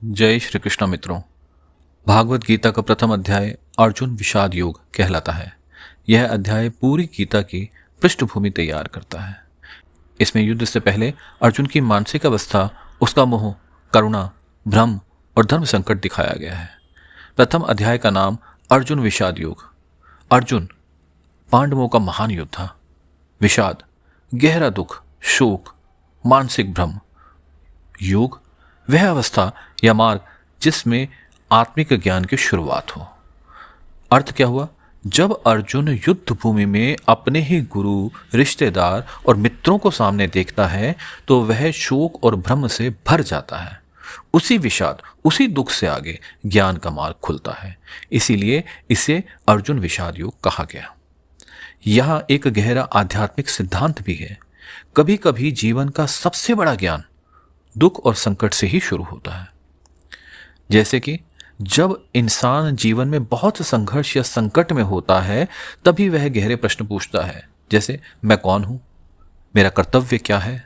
जय श्री कृष्ण मित्रों। भागवत गीता का प्रथम अध्याय अर्जुन विषाद योग कहलाता है। यह अध्याय पूरी गीता की पृष्ठभूमि तैयार करता है। इसमें युद्ध से पहले अर्जुन की मानसिक अवस्था, उसका मोह, करुणा, भ्रम और धर्म संकट दिखाया गया है। प्रथम अध्याय का नाम अर्जुन विषाद योग। अर्जुन पांडवों का महान योद्धा, विषाद गहरा दुख, शोक, मानसिक भ्रम, योग वह अवस्था या मार्ग जिसमें आत्मिक ज्ञान की शुरुआत हो। अर्थ क्या हुआ? जब अर्जुन युद्ध भूमि में अपने ही गुरु, रिश्तेदार और मित्रों को सामने देखता है तो वह शोक और भ्रम से भर जाता है। उसी विषाद, उसी दुख से आगे ज्ञान का मार्ग खुलता है। इसीलिए इसे अर्जुन विषाद योग कहा गया। यहाँ एक गहरा आध्यात्मिक सिद्धांत भी है। कभी कभी जीवन का सबसे बड़ा ज्ञान दुख और संकट से ही शुरू होता है। जैसे कि जब इंसान जीवन में बहुत संघर्ष या संकट में होता है तभी वह गहरे प्रश्न पूछता है, जैसे मैं कौन हूं, मेरा कर्तव्य क्या है।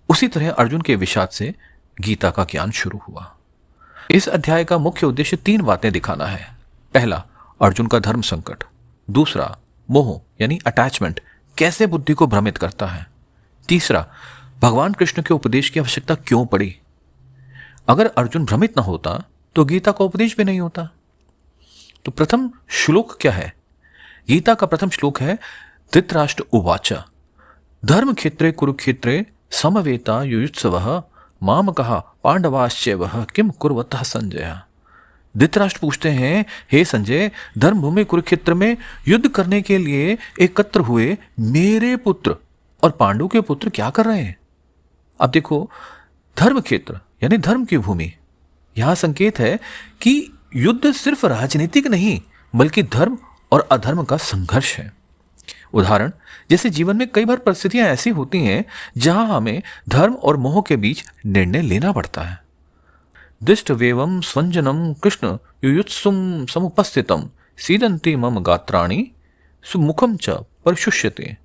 उसी तरह अर्जुन के विषाद से गीता का ज्ञान शुरू हुआ। इस अध्याय का मुख्य उद्देश्य 3 बातें दिखाना है। पहला, अर्जुन का धर्म संकट। दूसरा, मोह यानी अटैचमेंट कैसे बुद्धि को भ्रमित करता है। तीसरा, भगवान कृष्ण के उपदेश की आवश्यकता क्यों पड़ी। अगर अर्जुन भ्रमित न होता तो गीता का उपदेश भी नहीं होता। तो प्रथम श्लोक क्या है? गीता का प्रथम श्लोक है धृतराष्ट्र उवाच धर्म क्षेत्रे कुरुक्षेत्रे समवेता युयुत्सवः मामकः पांडवाश्चैव किम कुर्वतः संजय। धृतराष्ट्र पूछते हैं, हे संजय, धर्म भूमि कुरुक्षेत्र में युद्ध करने के लिए एकत्र हुए मेरे पुत्र और पांडु के पुत्र क्या कर रहे हैं? अब देखो, धर्म क्षेत्र यानी धर्म की भूमि, यहां संकेत है कि युद्ध सिर्फ राजनीतिक नहीं बल्कि धर्म और अधर्म का संघर्ष है। उदाहरण, जैसे जीवन में कई बार परिस्थितियां ऐसी होती हैं जहां हमें धर्म और मोह के बीच निर्णय लेना पड़ता है। दृष्टवेवं स्वंजनम कृष्ण युयुत्सुम समुपस्थितम सीदंति मम गात्राणि सुमुखम च परिशुष्यते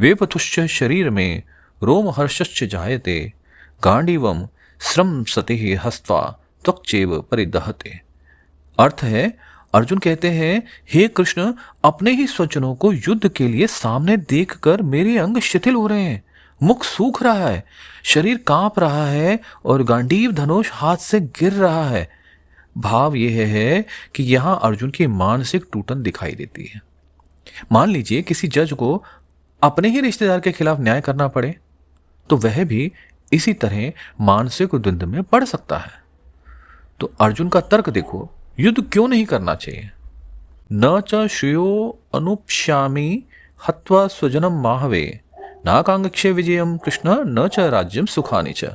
वेपथुश्च शरीर में रोमहर्षश्च जायते गांडीवम श्रम सते हस्त्वा त्वक्चैव परिदहते। अर्थ है, अर्जुन कहते हैं, हे कृष्ण, अपने ही स्वजनों को युद्ध के लिए सामने देखकर मेरे अंग शिथिल हो रहे हैं, मुख सूख रहा है, शरीर कांप रहा है और गांडीव धनुष हाथ से गिर रहा है। भाव यह है कि यहां अर्जुन की मानसिक टूटन दिखाई देती है। मान लीजिए किसी जज को अपने ही रिश्तेदार के खिलाफ न्याय करना पड़े तो वह भी इसी तरह मानसिक द्वंद्व में पड़ सकता है। तो अर्जुन का तर्क देखो, युद्ध क्यों नहीं करना चाहिए। न च श्रेयो अनुप्ष्यामि हत्वा स्वजनम माहवे नाकांक्षे विजयम कृष्ण न च राज्यम सुखानि च।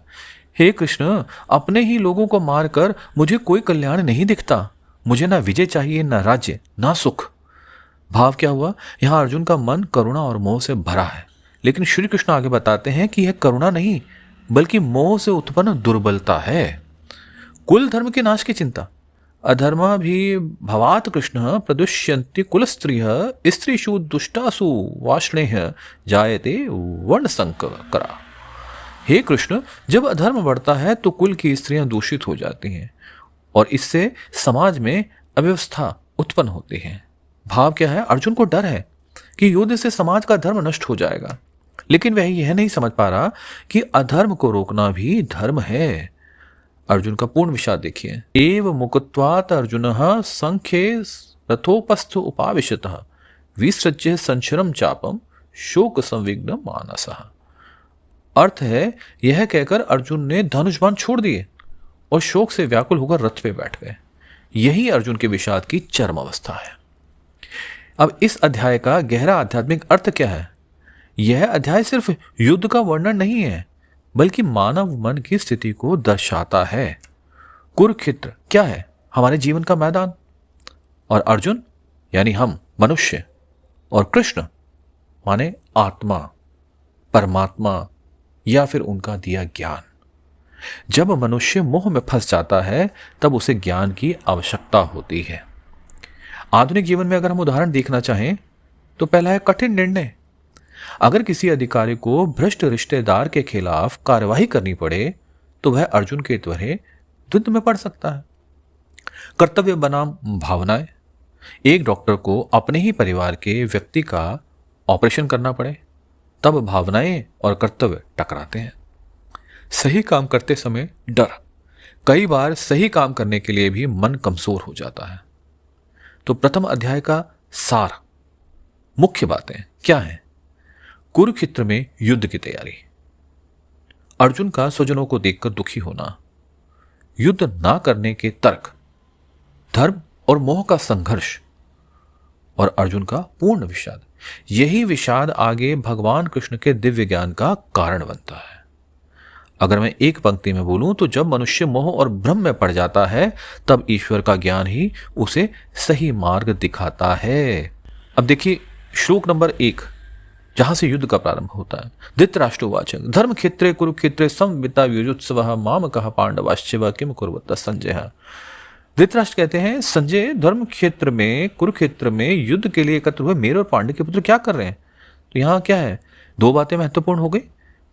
हे कृष्ण, अपने ही लोगों को मारकर मुझे कोई कल्याण नहीं दिखता। मुझे ना विजय चाहिए, ना राज्य, ना सुख। भाव क्या हुआ? यहां अर्जुन का मन करुणा और मोह से भरा है, लेकिन श्री कृष्ण आगे बताते हैं कि यह करुणा नहीं बल्कि मोह से उत्पन्न दुर्बलता है। कुल धर्म के नाश की चिंता। अधर्मा भी भवात कृष्ण प्रदुष्यन्ति कुल स्त्रियः स्त्रीषु दुष्टासु वाष्णेह जायते वर्ण संकरा। हे कृष्ण, जब अधर्म बढ़ता है तो कुल की स्त्रियां दूषित हो जाती हैं और इससे समाज में अव्यवस्था उत्पन्न होती है। भाव क्या है? अर्जुन को डर है कि युद्ध से समाज का धर्म नष्ट हो जाएगा, लेकिन वह यह नहीं समझ पा रहा कि अधर्म को रोकना भी धर्म है। अर्जुन का पूर्ण विषाद देखिए। एव मुकुत्वात अर्जुनः संख्ये रथोपस्थ उपाविशतः विसृज्य संशरम चापम शोक संविग्न मानसः। अर्थ है, यह कहकर अर्जुन ने धनुष बाण छोड़ दिए और शोक से व्याकुल होकर रथ पे बैठ गए। यही अर्जुन के विषाद की चरम अवस्था है। अब इस अध्याय का गहरा आध्यात्मिक अर्थ क्या है? यह अध्याय सिर्फ युद्ध का वर्णन नहीं है बल्कि मानव मन की स्थिति को दर्शाता है। कुरुक्षेत्र क्या है? हमारे जीवन का मैदान। और अर्जुन यानी हम मनुष्य, और कृष्ण माने आत्मा, परमात्मा या फिर उनका दिया ज्ञान। जब मनुष्य मोह में फंस जाता है तब उसे ज्ञान की आवश्यकता होती है। आधुनिक जीवन में अगर हम उदाहरण देखना चाहें तो पहला है कठिन निर्णय। अगर किसी अधिकारी को भ्रष्ट रिश्तेदार के खिलाफ कार्यवाही करनी पड़े तो वह अर्जुन के तरह द्वंद्व में पड़ सकता है। कर्तव्य बनाम भावनाएं। एक डॉक्टर को अपने ही परिवार के व्यक्ति का ऑपरेशन करना पड़े, तब भावनाएं और कर्तव्य टकराते हैं। सही काम करते समय डर। कई बार सही काम करने के लिए भी मन कमजोर हो जाता है। तो प्रथम अध्याय का सार, मुख्य बातें क्या हैं? कुरुक्षेत्र में युद्ध की तैयारी, अर्जुन का स्वजनों को देखकर दुखी होना, युद्ध ना करने के तर्क, धर्म और मोह का संघर्ष और अर्जुन का पूर्ण विषाद। यही विषाद आगे भगवान कृष्ण के दिव्य ज्ञान का कारण बनता है। अगर मैं एक पंक्ति में बोलूं तो जब मनुष्य मोह और भ्रम में पड़ जाता है, तब ईश्वर का ज्ञान ही उसे सही मार्ग दिखाता है। अब देखिए श्लोक नंबर 1, जहां से युद्ध का प्रारंभ होता है। धृतराष्ट्रोवाच धर्म क्षेत्रे कुरुक्षेत्रे संविता युजुत्सवः मामकः पांडवाश्चैव किम कुर्वत संजय। धृतराष्ट्र कहते हैं, संजय धर्म क्षेत्र में कुरुक्षेत्र में युद्ध के लिए एकत्र हुए मेरे और पांडव के पुत्र क्या कर रहे हैं? तो यहाँ क्या है, दो बातें महत्वपूर्ण हो गई।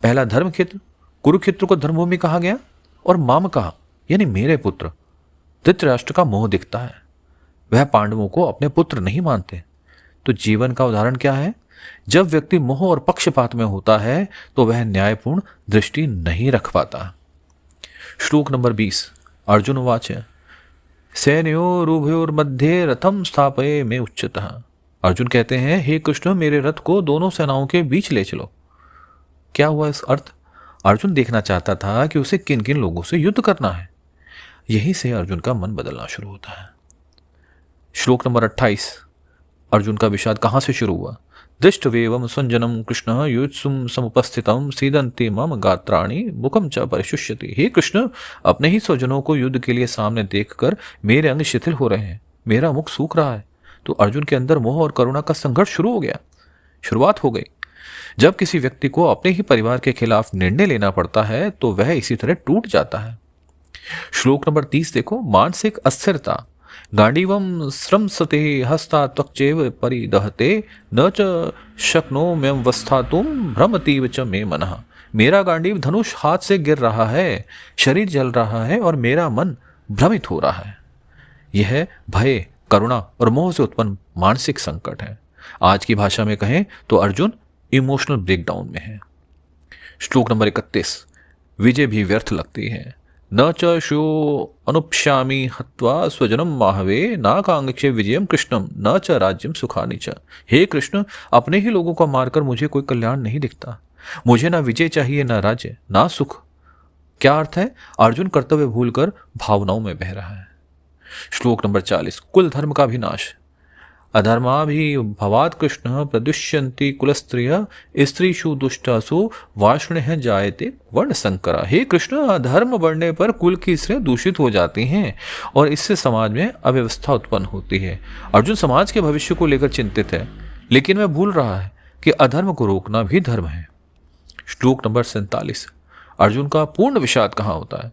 पहला, धर्म क्षेत्र, कुरुक्षेत्र को धर्मभूमि कहा गया, और माम कहा यानी मेरे पुत्र। धृतराष्ट्र का मोह दिखता है, वह पांडवों को अपने पुत्र नहीं मानते। तो जीवन का उदाहरण क्या है? जब व्यक्ति मोह और पक्षपात में होता है तो वह न्यायपूर्ण दृष्टि नहीं रख पाता। श्लोक नंबर 20, अर्जुन उवाच सैन्योरुभयोर मध्य रथम स्थापये में उच्चतः। अर्जुन कहते हैं, हे कृष्ण मेरे रथ को दोनों सेनाओं के बीच ले चलो। क्या हुआ इस अर्थ? अर्जुन देखना चाहता था कि उसे किन किन लोगों से युद्ध करना है। यहीं से अर्जुन का मन बदलना शुरू होता है। श्लोक नंबर 28, अर्जुन का विषाद कहां से शुरू हुआ? दृष्टवेवं संजनम कृष्ण युत्सुम समुपस्थितम सीदंति मम गात्राणि मुखम च परिशुष्यति। हे कृष्ण, अपने ही स्वजनों को युद्ध के लिए सामने देखकर मेरे अंग शिथिल हो रहे हैं, मेरा मुख सूख रहा है। तो अर्जुन के अंदर मोह और करुणा का संघर्ष शुरू हो गया, शुरुआत हो गई। जब किसी व्यक्ति को अपने ही परिवार के खिलाफ निर्णय लेना पड़ता है तो वह इसी तरह टूट जाता है। श्लोक नंबर 30 देखो, मानसिक अस्थिरता। गांडीवम श्रमसते हस्ता त्वक्चैव परिदहते न च शक्नोम्यं वस्थातुं भ्रमतीव च मे मनः। मेरा गांडीव धनुष हाथ से गिर रहा है, शरीर जल रहा है और मेरा मन भ्रमित हो रहा है। यह भय, करुणा और मोह से उत्पन्न मानसिक संकट है। आज की भाषा में कहें तो अर्जुन इमोशनल ब्रेकडाउन में है। श्लोक नंबर 31, विजय भी व्यर्थ लगती है। न च शो अनुप्ष्यामि हत्वा स्वजनम माहवे नाकांक्षे विजयम कृष्णम न च राज्यम सुखानि च। हे कृष्ण, अपने ही लोगों को मारकर मुझे कोई कल्याण नहीं दिखता। मुझे ना विजय चाहिए, ना राज्य, ना सुख। क्या अर्थ है? अर्जुन कर्तव्य भूलकर भावनाओं में बह रहा है। श्लोक नंबर 40, कुल धर्म का भी नाश। अधर्माभि भवात् कृष्ण प्रदुष्यन्ति कुलस्त्रियः स्त्रीषु दुष्टासु वाष्णेः जायते वर्ण संकरा। हे कृष्ण, अधर्म बढ़ने पर कुल की स्त्रियां दूषित हो जाती हैं और इससे समाज में अव्यवस्था उत्पन्न होती है। अर्जुन समाज के भविष्य को लेकर चिंतित है, लेकिन वह भूल रहा है कि अधर्म को रोकना भी धर्म है। श्लोक नंबर 47, अर्जुन का पूर्ण विषाद कहाँ होता है?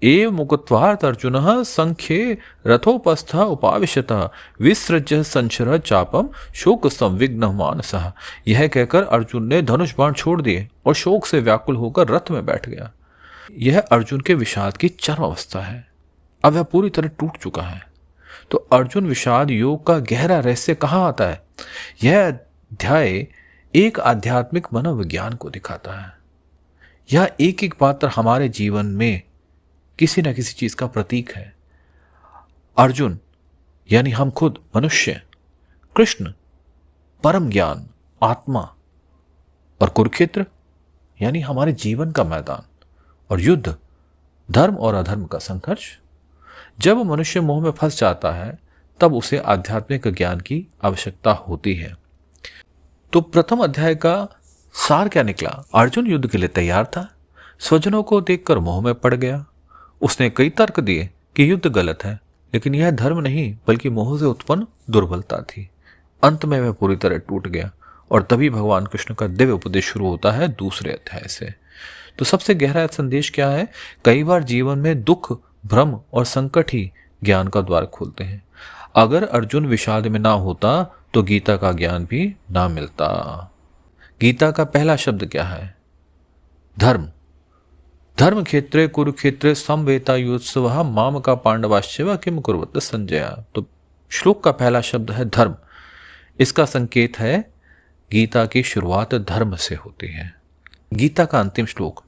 एव मुकुत्वार्थ अर्जुन संख्ये रथोपस्थ उपाविशत विसृज्य संशर चापम शोक संविघ्न मानसः। यह कहकर अर्जुन ने धनुष बाण छोड़ दिए और शोक से व्याकुल होकर रथ में बैठ गया। यह अर्जुन के विषाद की चरम अवस्था है। अब वह पूरी तरह टूट चुका है। तो अर्जुन विषाद योग का गहरा रहस्य कहाँ आता है? यह अध्याय एक आध्यात्मिक मनोविज्ञान को दिखाता है। यह एक एक पात्र हमारे जीवन में किसी न किसी चीज का प्रतीक है। अर्जुन यानी हम खुद मनुष्य, कृष्ण परम ज्ञान आत्मा, और कुरुक्षेत्र यानी हमारे जीवन का मैदान, और युद्ध धर्म और अधर्म का संघर्ष। जब मनुष्य मोह में फंस जाता है तब उसे आध्यात्मिक ज्ञान की आवश्यकता होती है। तो प्रथम अध्याय का सार क्या निकला? अर्जुन युद्ध के लिए तैयार था, स्वजनों को देखकर मोह में पड़ गया। उसने कई तर्क दिए कि युद्ध गलत है, लेकिन यह धर्म नहीं बल्कि मोह से उत्पन्न दुर्बलता थी। अंत में वह पूरी तरह टूट गया और तभी भगवान कृष्ण का दिव्य उपदेश शुरू होता है दूसरे अध्याय से। तो सबसे गहरा संदेश क्या है? कई बार जीवन में दुख, भ्रम और संकट ही ज्ञान का द्वार खोलते हैं। अगर अर्जुन विषाद में ना होता तो गीता का ज्ञान भी ना मिलता। गीता का पहला शब्द क्या है? धर्म। धर्म क्षेत्रे कुरुक्षेत्रे समवेतायुत्सव माम का पांडवाश्चैव किम कुर्वत संजय। तो श्लोक का पहला शब्द है धर्म। इसका संकेत है गीता की शुरुआत धर्म से होती है। गीता का अंतिम श्लोक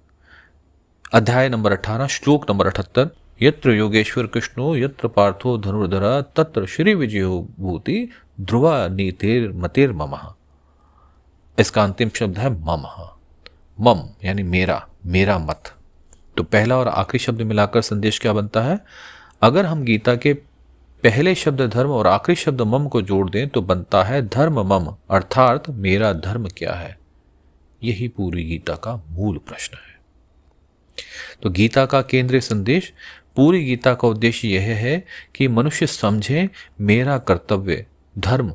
अध्याय नंबर 18 श्लोक नंबर 78, यत्र योगेश्वर कृष्णो यत्र पार्थो धनुर्धरा तत्र श्री विजयो भूति ध्रुवा नीतिर मतिर ममः। इसका अंतिम शब्द है मम। मम यानी मेरा, मेरा मत। तो पहला और आखिरी शब्द मिलाकर संदेश क्या बनता है? अगर हम गीता के पहले शब्द धर्म और आखिरी शब्द मम को जोड़ दें तो बनता है धर्म मम, अर्थात मेरा धर्म क्या है। यही पूरी गीता का मूल प्रश्न है। तो गीता का केंद्रीय संदेश, पूरी गीता का उद्देश्य यह है कि मनुष्य समझे मेरा कर्तव्य धर्म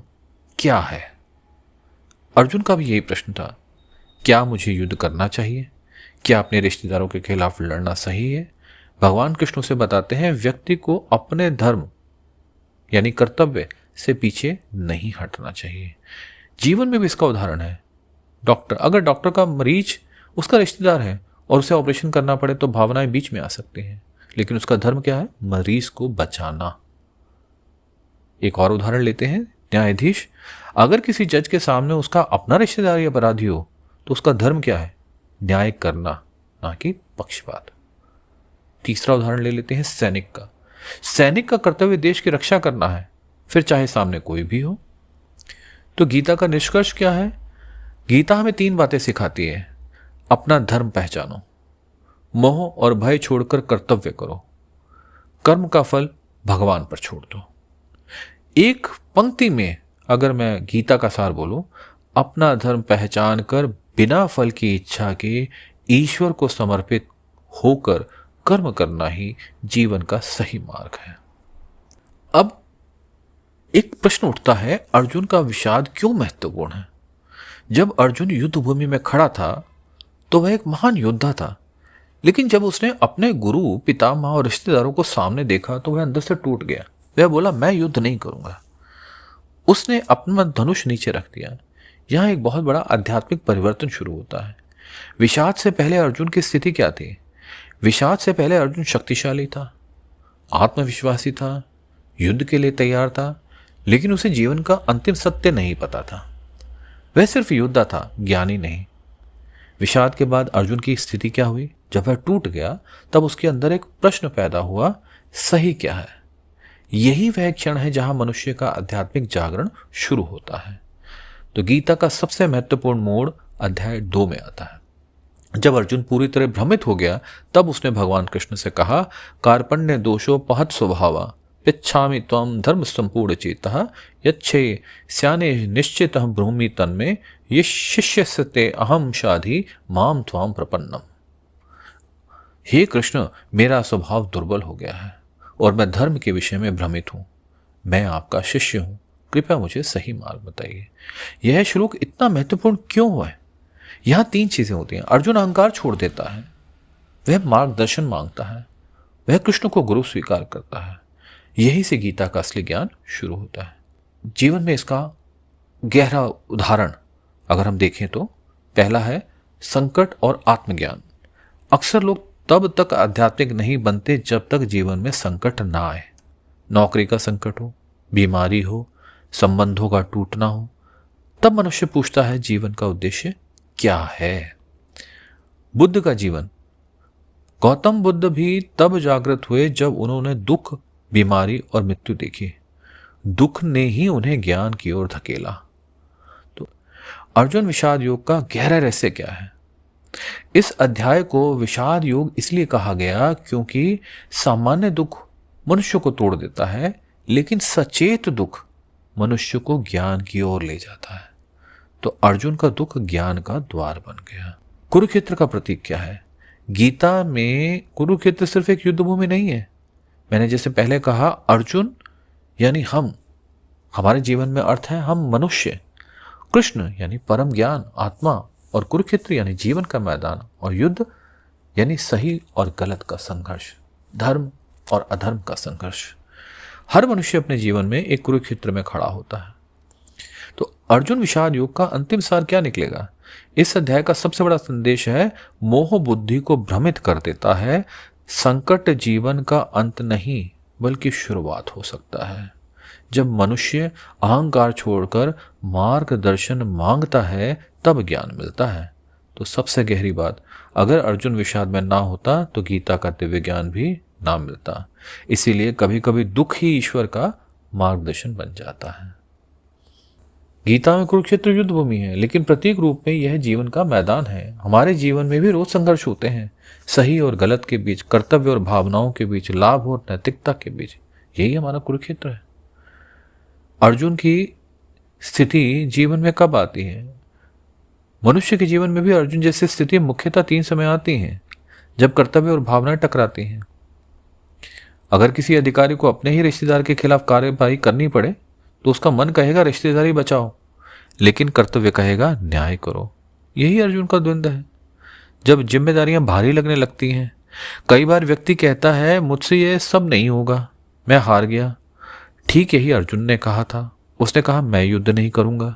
क्या है। अर्जुन का भी यही प्रश्न था, क्या मुझे युद्ध करना चाहिए? क्या अपने रिश्तेदारों के खिलाफ लड़ना सही है? भगवान कृष्ण से बताते हैं व्यक्ति को अपने धर्म यानी कर्तव्य से पीछे नहीं हटना चाहिए। जीवन में भी इसका उदाहरण है। अगर डॉक्टर का मरीज उसका रिश्तेदार है और उसे ऑपरेशन करना पड़े तो भावनाएं बीच में आ सकती हैं, लेकिन उसका धर्म क्या है? मरीज को बचाना। एक और उदाहरण लेते हैं, न्यायाधीश अगर किसी जज के सामने उसका अपना रिश्तेदार या अपराधी हो तो उसका धर्म क्या है? न्याय करना, ना कि पक्षपात। तीसरा उदाहरण ले लेते हैं सैनिक का। सैनिक का कर्तव्य देश की रक्षा करना है, फिर चाहे सामने कोई भी हो। तो गीता का निष्कर्ष क्या है? गीता हमें 3 बातें सिखाती है। अपना धर्म पहचानो, मोह और भय छोड़कर कर्तव्य करो, कर्म का फल भगवान पर छोड़ दो। एक पंक्ति में अगर मैं गीता का सार बोलूं, अपना धर्म पहचान कर बिना फल की इच्छा के ईश्वर को समर्पित होकर कर्म करना ही जीवन का सही मार्ग है। अब एक प्रश्न उठता है, अर्जुन का विषाद क्यों महत्वपूर्ण है? जब अर्जुन युद्ध भूमि में खड़ा था तो वह एक महान योद्धा था, लेकिन जब उसने अपने गुरु, पितामह और रिश्तेदारों को सामने देखा तो वह अंदर से टूट गया। वह बोला, मैं युद्ध नहीं करूंगा। उसने अपना धनुष नीचे रख दिया। यहां एक बहुत बड़ा आध्यात्मिक परिवर्तन शुरू होता है। विषाद से पहले अर्जुन की स्थिति क्या थी? विषाद से पहले अर्जुन शक्तिशाली था, आत्मविश्वासी था, युद्ध के लिए तैयार था, लेकिन उसे जीवन का अंतिम सत्य नहीं पता था। वह सिर्फ योद्धा था, ज्ञानी नहीं। विषाद के बाद अर्जुन की स्थिति क्या हुई? जब वह टूट गया तब उसके अंदर एक प्रश्न पैदा हुआ, सही क्या है? यही वह क्षण है जहां मनुष्य का आध्यात्मिक जागरण शुरू होता है। तो गीता का सबसे महत्वपूर्ण मोड़ अध्याय 2 में आता है। जब अर्जुन पूरी तरह भ्रमित हो गया तब उसने भगवान कृष्ण से कहा, कार्पण्य दोषो पहत स्वभावा पिच्छामि त्वं धर्म संपूर्ण चेतः यच्छे स्याने निश्चित ब्रूमि तन्मे ये शिष्य ते अहम शाधि माम त्वाम प्रपन्नम। हे कृष्ण, मेरा स्वभाव दुर्बल हो गया है और मैं धर्म के विषय में भ्रमित हूं। मैं आपका शिष्य हूं, कृपया मुझे सही मार्ग बताइए। यह श्लोक इतना महत्वपूर्ण क्यों हुआ है? यहां 3 चीजें होती हैं। अर्जुन अहंकार छोड़ देता है, वह मार्गदर्शन मांगता है, वह कृष्ण को गुरु स्वीकार करता है। यही से गीता का असली ज्ञान शुरू होता है। जीवन में इसका गहरा उदाहरण अगर हम देखें तो पहला है संकट और आत्मज्ञान। अक्सर लोग तब तक आध्यात्मिक नहीं बनते जब तक जीवन में संकट ना आए। नौकरी का संकट हो, बीमारी हो, संबंधों का टूटना हो, तब मनुष्य पूछता है जीवन का उद्देश्य क्या है। बुद्ध का जीवन, गौतम बुद्ध भी तब जागृत हुए जब उन्होंने दुख, बीमारी और मृत्यु देखी। दुख ने ही उन्हें ज्ञान की ओर धकेला। तो अर्जुन विषाद योग का गहरा रहस्य क्या है? इस अध्याय को विषाद योग इसलिए कहा गया क्योंकि सामान्य दुख मनुष्य को तोड़ देता है, लेकिन सचेत दुख मनुष्य को ज्ञान की ओर ले जाता है। तो अर्जुन का दुख ज्ञान का द्वार बन गया। कुरुक्षेत्र का प्रतीक क्या है? गीता में कुरुक्षेत्र सिर्फ एक युद्ध भूमि नहीं है। मैंने जैसे पहले कहा, अर्जुन यानी हम, हमारे जीवन में अर्थ है हम मनुष्य, कृष्ण यानी परम ज्ञान, आत्मा, और कुरुक्षेत्र यानी जीवन का मैदान, और युद्ध यानी सही और गलत का संघर्ष, धर्म और अधर्म का संघर्ष। हर मनुष्य अपने जीवन में एक कुरुक्षेत्र में खड़ा होता है। तो अर्जुन विषाद योग का अंतिम सार क्या निकलेगा? इस अध्याय का सबसे बड़ा संदेश है, मोह बुद्धि को भ्रमित कर देता है। संकट जीवन का अंत नहीं बल्कि शुरुआत हो सकता है। जब मनुष्य अहंकार छोड़कर मार्गदर्शन मांगता है तब ज्ञान मिलता है। तो सबसे गहरी बात, अगर अर्जुन विषाद में ना होता तो गीता का दिव्य ज्ञान भी ना मिलता। इसीलिए कभी कभी दुख ही ईश्वर का मार्गदर्शन बन जाता है। गीता में कुरुक्षेत्र युद्ध भूमि है, लेकिन प्रतीक रूप में यह जीवन का मैदान है। हमारे जीवन में भी रोज संघर्ष होते हैं, सही और गलत के बीच, कर्तव्य और भावनाओं के बीच, लाभ और नैतिकता के बीच। यही हमारा कुरुक्षेत्र है। अर्जुन की स्थिति जीवन में कब आती है? मनुष्य के जीवन में भी अर्जुन जैसी स्थिति मुख्यतः 3 समय आती हैं, जब कर्तव्य और भावनाएं टकराती हैं। अगर किसी अधिकारी को अपने ही रिश्तेदार के खिलाफ कार्यवाही करनी पड़े तो उसका मन कहेगा रिश्तेदारी बचाओ, लेकिन कर्तव्य कहेगा न्याय करो। यही अर्जुन का द्वंद्व है। जब जिम्मेदारियां भारी लगने लगती हैं, कई बार व्यक्ति कहता है मुझसे ये सब नहीं होगा, मैं हार गया। ठीक यही अर्जुन ने कहा था। उसने कहा मैं युद्ध नहीं करूंगा।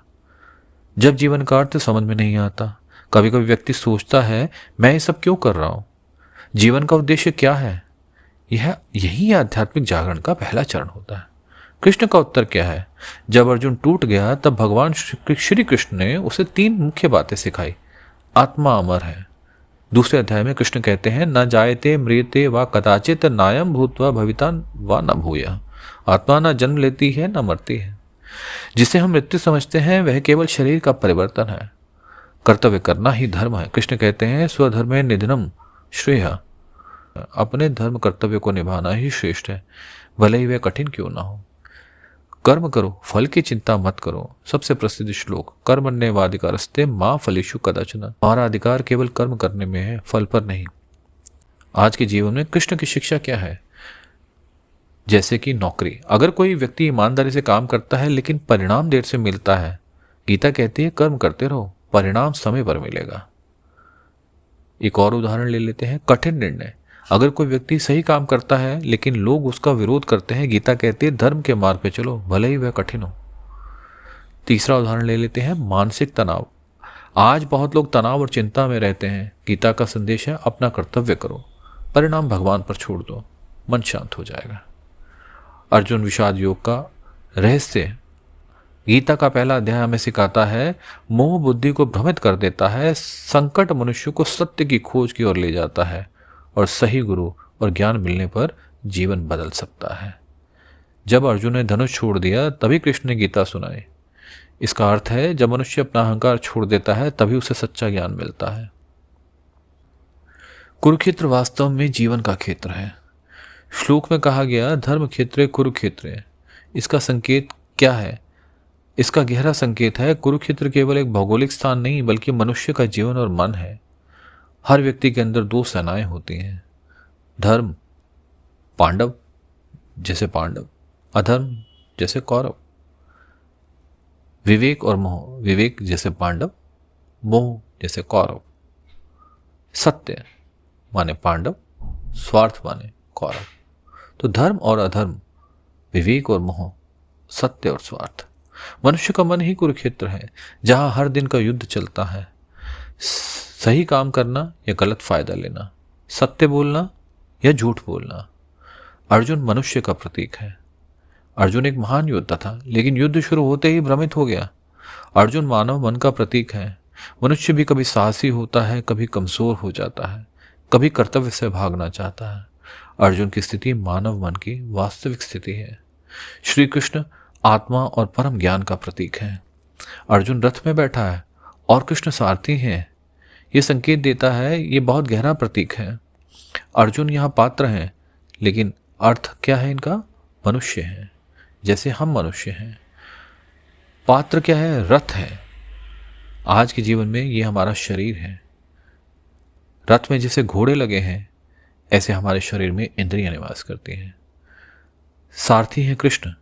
जब जीवन का अर्थ समझ में नहीं आता, कभी कभी व्यक्ति सोचता है मैं ये सब क्यों कर रहा हूं, जीवन का उद्देश्य क्या है। यही आध्यात्मिक जागरण का पहला चरण होता है। कृष्ण का उत्तर क्या है? जब अर्जुन टूट गया तब भगवान श्री कृष्ण ने उसे 3 मुख्य बातें सिखाई। आत्मा अमर है। दूसरे अध्याय में कृष्ण कहते हैं न जायते म्रियते व कदाचित नायम भूत्वा भविता व न भूया। आत्मा न जन्म लेती है न मरती है। जिसे हम मृत्यु समझते हैं वह केवल शरीर का परिवर्तन है। कर्तव्य करना ही धर्म है। कृष्ण कहते हैं स्वधर्मे निधनम श्रेय। अपने धर्म कर्तव्य को निभाना ही श्रेष्ठ है, भले ही वह कठिन क्यों ना हो। कर्म करो, फल की चिंता मत करो। सबसे प्रसिद्ध श्लोक, कर्मण्येवाधिकारस्ते मा फलेषु कदाचन। हमारा अधिकार केवल कर्म करने में है, फल पर नहीं। आज के जीवन में कृष्ण की शिक्षा क्या है? जैसे कि नौकरी, अगर कोई व्यक्ति ईमानदारी से काम करता है लेकिन परिणाम देर से मिलता है, गीता कहती है कर्म करते रहो, परिणाम समय पर मिलेगा। एक और उदाहरण ले लेते हैं, कठिन निर्णय। अगर कोई व्यक्ति सही काम करता है लेकिन लोग उसका विरोध करते हैं, गीता कहती है धर्म के मार्ग पे चलो, भले ही वह कठिन हो। तीसरा उदाहरण ले लेते हैं, मानसिक तनाव। आज बहुत लोग तनाव और चिंता में रहते हैं। गीता का संदेश है अपना कर्तव्य करो, परिणाम भगवान पर छोड़ दो, मन शांत हो जाएगा। अर्जुन विषाद योग का रहस्य गीता का पहला अध्याय हमें सिखाता है, मोह बुद्धि को भ्रमित कर देता है। संकट मनुष्य को सत्य की खोज की ओर ले जाता है और सही गुरु और ज्ञान मिलने पर जीवन बदल सकता है। जब अर्जुन ने धनुष छोड़ दिया तभी कृष्ण ने गीता सुनाई। इसका अर्थ है जब मनुष्य अपना अहंकार छोड़ देता है तभी उसे सच्चा ज्ञान मिलता है। कुरुक्षेत्र वास्तव में जीवन का क्षेत्र है। श्लोक में कहा गया धर्म क्षेत्र कुरुक्षेत्र। इसका संकेत क्या है? इसका गहरा संकेत है कुरुक्षेत्र केवल एक भौगोलिक स्थान नहीं बल्कि मनुष्य का जीवन और मन है। हर व्यक्ति के अंदर 2 सेनाएं होती हैं, धर्म पांडव जैसे पांडव, अधर्म जैसे कौरव, विवेक और मोह, विवेक जैसे पांडव, मोह जैसे कौरव। सत्य माने पांडव, स्वार्थ माने कौरव। तो धर्म और अधर्म, विवेक और मोह, सत्य और स्वार्थ। मनुष्य का मन ही कुरुक्षेत्र है, जहां हर दिन का युद्ध चलता है। सही काम करना या गलत फायदा लेना, सत्य बोलना या झूठ बोलना। अर्जुन मनुष्य का प्रतीक है। अर्जुन एक महान योद्धा था, लेकिन युद्ध शुरू होते ही भ्रमित हो गया। अर्जुन मानव मन का प्रतीक है। मनुष्य भी कभी साहसी होता है, कभी कमजोर हो जाता है, कभी कर्तव्य से भागना चाहता है। अर्जुन की स्थिति मानव मन की वास्तविक स्थिति है। श्री कृष्ण आत्मा और परम ज्ञान का प्रतीक है। अर्जुन रथ में बैठा है और कृष्ण सारथी हैं। यह संकेत देता है, ये बहुत गहरा प्रतीक है। अर्जुन यहाँ पात्र हैं, लेकिन अर्थ क्या है इनका? मनुष्य है, जैसे हम मनुष्य हैं। पात्र क्या है? रथ है। आज के जीवन में ये हमारा शरीर है। रथ में जैसे घोड़े लगे हैं, ऐसे हमारे शरीर में इंद्रियां निवास करती हैं। सारथी है कृष्ण,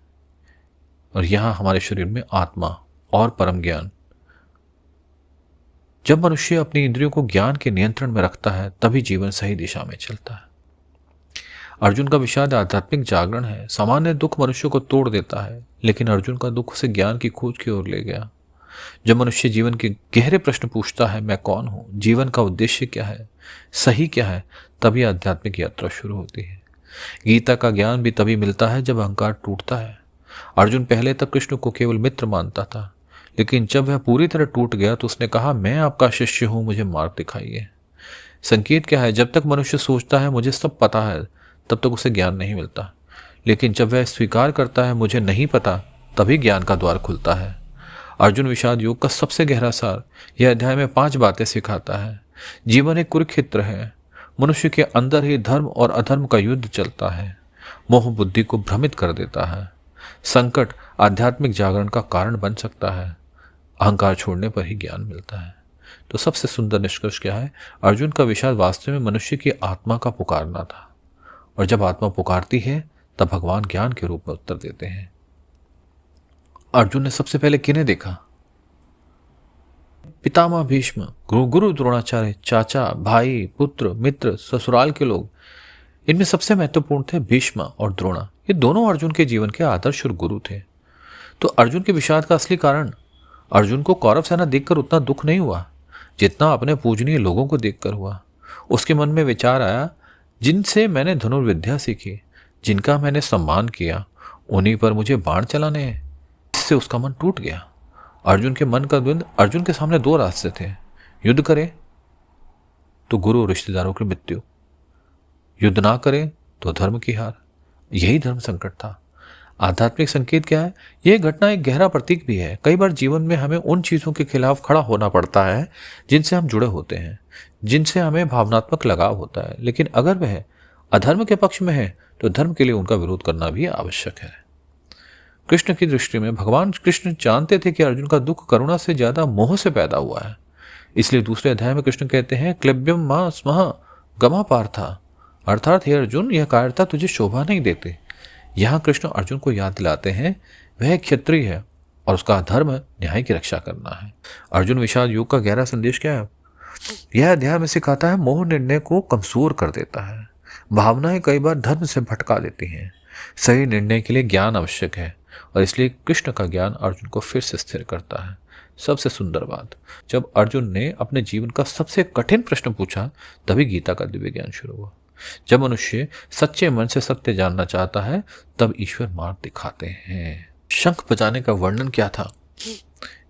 और यहां हमारे शरीर में आत्मा और परम ज्ञान। जब मनुष्य अपनी इंद्रियों को ज्ञान के नियंत्रण में रखता है तभी जीवन सही दिशा में चलता है। अर्जुन का विषाद आध्यात्मिक जागरण है। सामान्य दुख मनुष्य को तोड़ देता है, लेकिन अर्जुन का दुख उसे ज्ञान की खोज की ओर ले गया। जब मनुष्य जीवन के गहरे प्रश्न पूछता है, मैं कौन हूँ, जीवन का उद्देश्य क्या है, सही क्या है, तभी आध्यात्मिक यात्रा शुरू होती है। गीता का ज्ञान भी तभी मिलता है जब अहंकार टूटता है। अर्जुन पहले तक कृष्ण को केवल मित्र मानता था, लेकिन जब वह पूरी तरह टूट गया तो उसने कहा, मैं आपका शिष्य हूं, मुझे मार्ग दिखाइए। संकेत क्या है? जब तक मनुष्य सोचता है मुझे सब पता है, तब तक उसे ज्ञान नहीं मिलता। लेकिन जब वह स्वीकार करता है मुझे नहीं पता, तभी ज्ञान का द्वार खुलता है। अर्जुन विषाद योग का सबसे गहरा सार यह अध्याय में 5 बातें सिखाता है। जीवन एक कुरुक्षेत्र है। मनुष्य के अंदर ही धर्म और अधर्म का युद्ध चलता है। मोह बुद्धि को भ्रमित कर देता है। संकट आध्यात्मिक जागरण का कारण बन सकता है। अहंकार छोड़ने पर ही ज्ञान मिलता है। तो सबसे सुंदर निष्कर्ष क्या है? अर्जुन का विषाद वास्तव में मनुष्य की आत्मा का पुकारना था, और जब आत्मा पुकारती है तब भगवान ज्ञान के रूप में उत्तर देते हैं। अर्जुन ने सबसे पहले किन्हें देखा? पितामह भीष्म, गुरु द्रोणाचार्य, चाचा, भाई, पुत्र, मित्र, ससुराल के लोग। इनमें सबसे महत्वपूर्ण थे भीष्म और द्रोणा। ये दोनों अर्जुन के जीवन के आदर्श और गुरु थे। तो अर्जुन के विषाद का असली कारण, अर्जुन को कौरव सेना देखकर उतना दुख नहीं हुआ जितना अपने पूजनीय लोगों को देखकर हुआ। उसके मन में विचार आया, जिनसे मैंने धनुर्विद्या सीखी, जिनका मैंने सम्मान किया, उन्हीं पर मुझे बाण चलाने हैं। इससे उसका मन टूट गया। अर्जुन के मन का द्वंद्व। अर्जुन के सामने 2 रास्ते थे, युद्ध करे तो गुरु और रिश्तेदारों की मृत्यु, युद्ध ना करे तो धर्म की हार। यही धर्म संकट था। आध्यात्मिक संकेत क्या है? यह घटना एक गहरा प्रतीक भी है। कई बार जीवन में हमें उन चीजों के खिलाफ खड़ा होना पड़ता है जिनसे हम जुड़े होते हैं, जिनसे हमें भावनात्मक लगाव होता है। लेकिन अगर वह अधर्म के पक्ष में है तो धर्म के लिए उनका विरोध करना भी आवश्यक है। कृष्ण की दृष्टि में भगवान कृष्ण जानते थे कि अर्जुन का दुख करुणा से ज्यादा मोह से पैदा हुआ है। इसलिए दूसरे अध्याय में कृष्ण कहते हैं, क्लब्यम मां स्मः गमा पार्था, अर्थात हे अर्जुन, यह कायरता तुझे शोभा नहीं देते। यहाँ कृष्ण अर्जुन को याद दिलाते हैं वह एक क्षत्रिय है और उसका धर्म न्याय की रक्षा करना है। अर्जुन विषाद योग का गहरा संदेश क्या है? यह अध्याय में सिखाता है मोह निर्णय को कमजोर कर देता है। भावनाएं कई बार धर्म से भटका देती हैं। सही निर्णय के लिए ज्ञान आवश्यक है, और इसलिए कृष्ण का ज्ञान अर्जुन को फिर से स्थिर करता है। सबसे सुंदर बात, जब अर्जुन ने अपने जीवन का सबसे कठिन प्रश्न पूछा, तभी गीता का दिव्य ज्ञान शुरू हुआ। जब मनुष्य सच्चे मन से सत्य जानना चाहता है, तब ईश्वर मार्ग दिखाते हैं। शंख बजाने का वर्णन क्या था?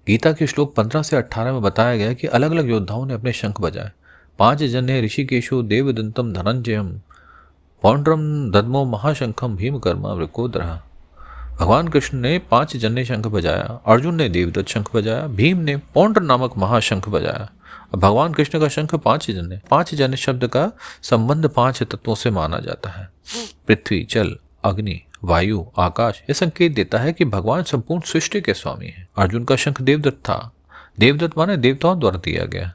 गीता के श्लोक 15 से 18 में बताया गया कि अलग अलग योद्धाओं ने अपने शंख बजाए। 5 जने ऋषिकेशो देवदंतम धनंजयम पौंड्रम दद्मो महाशंखम भीमकर्मा वृकोदरः। भगवान कृष्ण ने 5 जन ने शंख बजाया, अर्जुन ने देवदत्त शंख बजाया, भीम ने पौंड्र नामक महाशंख बजाया। अब भगवान कृष्ण का शंख 5 जन है। 5 जन शब्द का संबंध 5 तत्वों से माना जाता है। पृथ्वी, जल, अग्नि, वायु, आकाश। यह संकेत देता है कि भगवान संपूर्ण सृष्टि के स्वामी हैं। अर्जुन का शंख देवदत्त था। देवदत्त माने देवताओं द्वारा दिया गया।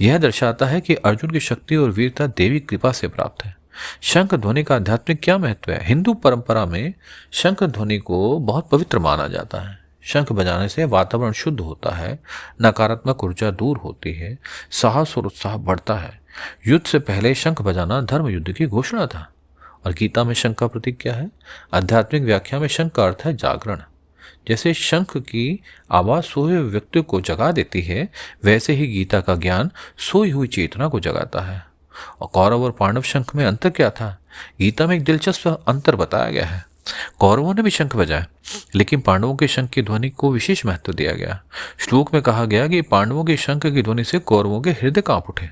यह दर्शाता है कि अर्जुन की शक्ति और वीरता देवी कृपा से प्राप्त है। शंख ध्वनि का आध्यात्मिक क्या महत्व है? हिंदू परंपरा में शंख ध्वनि को बहुत पवित्र माना जाता है। शंख बजाने से वातावरण शुद्ध होता है, नकारात्मक ऊर्जा दूर होती है, साहस और उत्साह बढ़ता है। युद्ध से पहले शंख बजाना धर्म युद्ध की घोषणा था। और गीता में शंख का प्रतीक क्या है? आध्यात्मिक व्याख्या में शंख का अर्थ है जागरण। जैसे शंख की आवाज सोए हुए व्यक्ति को जगा देती है, वैसे ही गीता का ज्ञान सोई हुई चेतना को जगाता है। और कौरव और पांडव शंख में अंतर क्या था? गीता में एक दिलचस्प अंतर बताया गया है। कौरवों ने भी शंख बजाया, लेकिन पांडवों के शंख की ध्वनि को विशेष महत्व दिया गया। श्लोक में कहा गया कि पांडवों के शंख की ध्वनि से कौरवों के हृदय कांप उठे।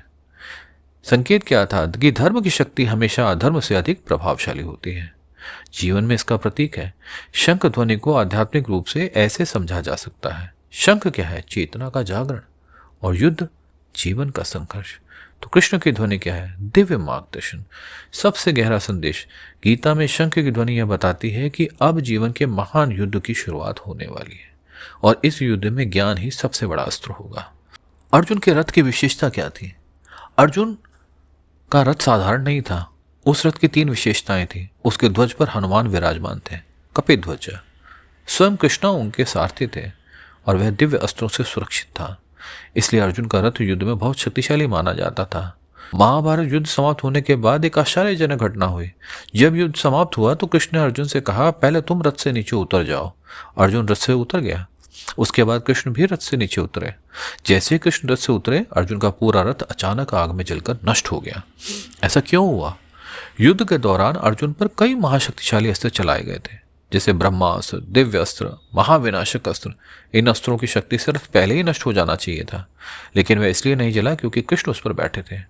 संकेत क्या था? कि धर्म की शक्ति हमेशा अधर्म से अधिक प्रभावशाली होती है। जीवन में इसका प्रतीक है। शंख ध्वनि को आध्यात्मिक रूप से ऐसे समझा जा सकता है। शंख क्या है? चेतना का जागरण। और युद्ध जीवन का संघर्ष। तो कृष्ण की ध्वनि क्या है? दिव्य मार्गदर्शन। सबसे गहरा संदेश, गीता में शंख की ध्वनि यह बताती है कि अब जीवन के महान युद्ध की शुरुआत होने वाली है, और इस युद्ध में ज्ञान ही सबसे बड़ा अस्त्र होगा। अर्जुन के रथ की विशेषता क्या थी? अर्जुन का रथ साधारण नहीं था। उस रथ की 3 विशेषताएं थी। उसके ध्वज पर हनुमान विराजमान थे, कपित ध्वज। स्वयं कृष्ण उनके सारथी थे, और वह दिव्य अस्त्रों से सुरक्षित था। इसलिए अर्जुन का रथ युद्ध में बहुत शक्तिशाली माना जाता था। महाभारत युद्ध समाप्त होने के बाद एक आश्चर्यजनक घटना हुई। जब युद्ध समाप्त हुआ तो कृष्ण ने अर्जुन से कहा, पहले तुम रथ से नीचे उतर जाओ। अर्जुन रथ से उतर गया। उसके बाद कृष्ण भी रथ से नीचे उतरे। जैसे ही कृष्ण रथ से उतरे, अर्जुन का पूरा रथ अचानक आग में जलकर नष्ट हो गया। ऐसा क्यों हुआ? युद्ध के दौरान अर्जुन पर कई महाशक्तिशाली अस्त्र चलाए गए थे, जैसे ब्रह्मास्त्र, दिव्य अस्त्र, महाविनाशक अस्त्र। इन अस्त्रों की शक्ति सिर्फ पहले ही नष्ट हो जाना चाहिए था, लेकिन वह इसलिए नहीं जला क्योंकि कृष्ण उस पर बैठे थे।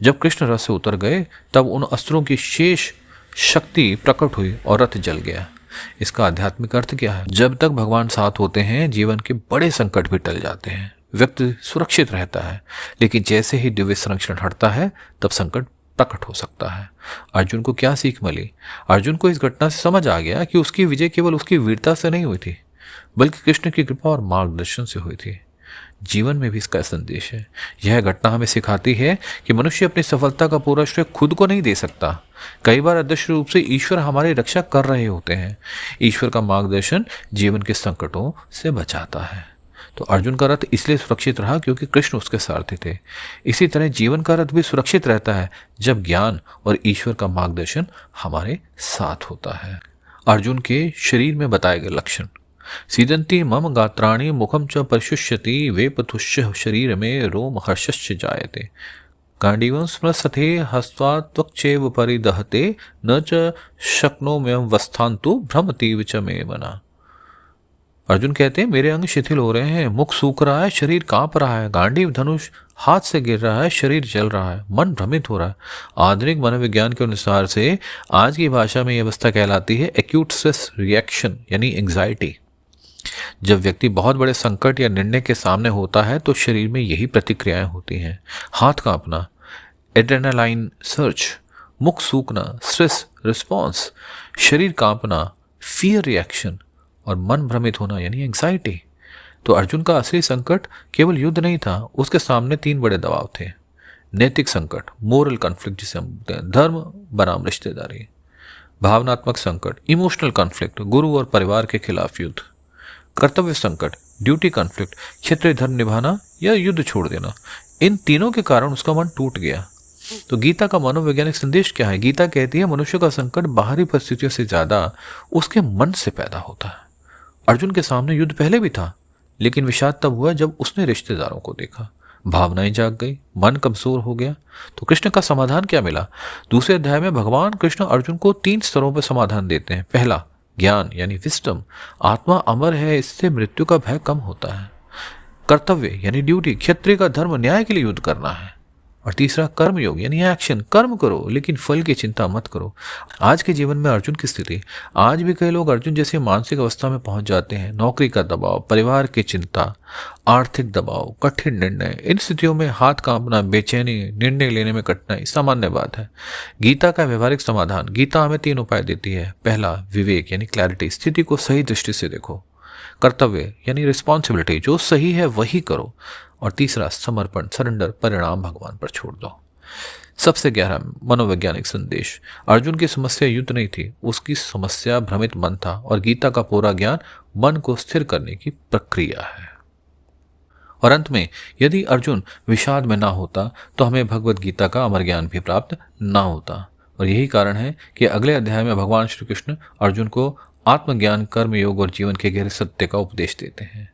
जब कृष्ण रथ से उतर गए, तब उन अस्त्रों की शेष शक्ति प्रकट हुई और रथ जल गया। इसका आध्यात्मिक अर्थ क्या है? जब तक भगवान साथ होते हैं, जीवन के बड़े संकट भी टल जाते हैं, व्यक्ति सुरक्षित रहता है। लेकिन जैसे ही दिव्य संरक्षण हटता है, तब संकट प्रकट हो सकता है। अर्जुन को क्या सीख मिली? अर्जुन को इस घटना से समझ आ गया कि उसकी विजय केवल उसकी वीरता से नहीं हुई थी, बल्कि कृष्ण की कृपा और मार्गदर्शन से हुई थी। जीवन में भी इसका संदेश है। यह घटना हमें सिखाती है कि मनुष्य अपनी सफलता का पूरा श्रेय खुद को नहीं दे सकता। कई बार अदृश्य रूप से ईश्वर हमारी रक्षा कर रहे होते हैं। ईश्वर का मार्गदर्शन जीवन के संकटों से बचाता है। तो अर्जुन का रथ इसलिए सुरक्षित रहा क्योंकि कृष्ण उसके सारथी थे। इसी तरह जीवन का रथ भी सुरक्षित रहता है जब ज्ञान और ईश्वर का मार्गदर्शन हमारे साथ होता है। अर्जुन के शरीर में बताए गए लक्षण: सीदंती मम गात्राणि मुखम च परिशुष्यति वेपथुष्य शरीर में रोम हर्षश्च जायते गांडीवं स्मृसथे हस्त्वा त्वक्चैव परिदहते न च शक्नोम्यहं वस्थान्तु भ्रमतीव च मे मना। अर्जुन कहते हैं, मेरे अंग शिथिल हो रहे हैं, मुख सूख रहा है, शरीर कांप रहा है, गांडीव धनुष हाथ से गिर रहा है, शरीर जल रहा है, मन भ्रमित हो रहा है। आधुनिक मनोविज्ञान के अनुसार से आज की भाषा में यह अवस्था कहलाती है एक्यूट स्ट्रेस रिएक्शन, यानी एंग्जाइटी। जब व्यक्ति बहुत बड़े संकट या निर्णय के सामने होता है तो शरीर में यही प्रतिक्रियाएं होती हैं: हाथ कांपना, एड्रेनालाइन सर्ज, मुख सूखना, स्ट्रेस रिस्पॉन्स, शरीर कांपना, फियर रिएक्शन, और मन भ्रमित होना यानी एंग्जाइटी। तो अर्जुन का असली संकट केवल युद्ध नहीं था, उसके सामने 3 बड़े दबाव थे। नैतिक संकट, मोरल कॉन्फ्लिक्ट जिसे हम बोलते हैं, धर्म बनाम रिश्तेदारी। भावनात्मक संकट, इमोशनल कॉन्फ्लिक्ट, गुरु और परिवार के खिलाफ युद्ध। कर्तव्य संकट, ड्यूटी कॉन्फ्लिक्ट, क्षेत्रीय धर्म निभाना या युद्ध छोड़ देना। इन तीनों के कारण उसका मन टूट गया। तो गीता का मनोवैज्ञानिक संदेश क्या है? गीता कहती है, मनुष्य का संकट बाहरी परिस्थितियों से ज्यादा उसके मन से पैदा होता है। अर्जुन के सामने युद्ध पहले भी था, लेकिन विषाद तब हुआ जब उसने रिश्तेदारों को देखा। भावनाएं जाग गई, मन कमजोर हो गया। तो कृष्ण का समाधान क्या मिला? दूसरे अध्याय में भगवान कृष्ण अर्जुन को 3 स्तरों पर समाधान देते हैं। पहला, ज्ञान यानी विस्डम, आत्मा अमर है, इससे मृत्यु का भय कम होता है। कर्तव्य यानी ड्यूटी, क्षत्रिय का धर्म न्याय के लिए युद्ध करना है। और तीसरा, कर्मयोग यानी एक्शन, कर्म करो लेकिन फल की चिंता मत करो। आज के जीवन में अर्जुन की स्थिति, आज भी कई लोग अर्जुन जैसी मानसिक अवस्था में पहुंच जाते हैं। नौकरी का दबाव, परिवार की चिंता, आर्थिक दबाव, कठिन निर्णय। इन स्थितियों में हाथ कांपना, बेचैनी, निर्णय लेने में कठिनाई सामान्य बात है। गीता का व्यवहारिक समाधान, गीता हमें 3 उपाय देती है। पहला, विवेक यानी क्लैरिटी, स्थिति को सही दृष्टि से देखो। कर्तव्य यानी रिस्पॉन्सिबिलिटी, जो सही है वही करो। और तीसरा, समर्पण, सरेंडर, परिणाम भगवान पर छोड़ दो। सबसे गहरा मनोवैज्ञानिक संदेश, अर्जुन की समस्या युद्ध नहीं थी, उसकी समस्या भ्रमित मन था। और गीता का पूरा ज्ञान मन को स्थिर करने की प्रक्रिया है। और अंत में, यदि अर्जुन विषाद में ना होता तो हमें भगवत गीता का अमर ज्ञान भी प्राप्त ना होता। और यही कारण है कि अगले अध्याय में भगवान श्री कृष्ण अर्जुन को आत्मज्ञान, कर्म योग और जीवन के गहरे सत्य का उपदेश देते हैं।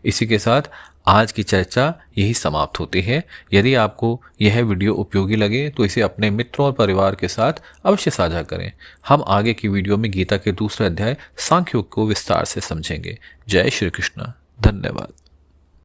इसी के साथ आज की चर्चा यही समाप्त होती है। यदि आपको यह वीडियो उपयोगी लगे तो इसे अपने मित्रों और परिवार के साथ अवश्य साझा करें। हम आगे की वीडियो में गीता के दूसरे अध्याय सांख्य योग को विस्तार से समझेंगे। जय श्री कृष्ण। धन्यवाद।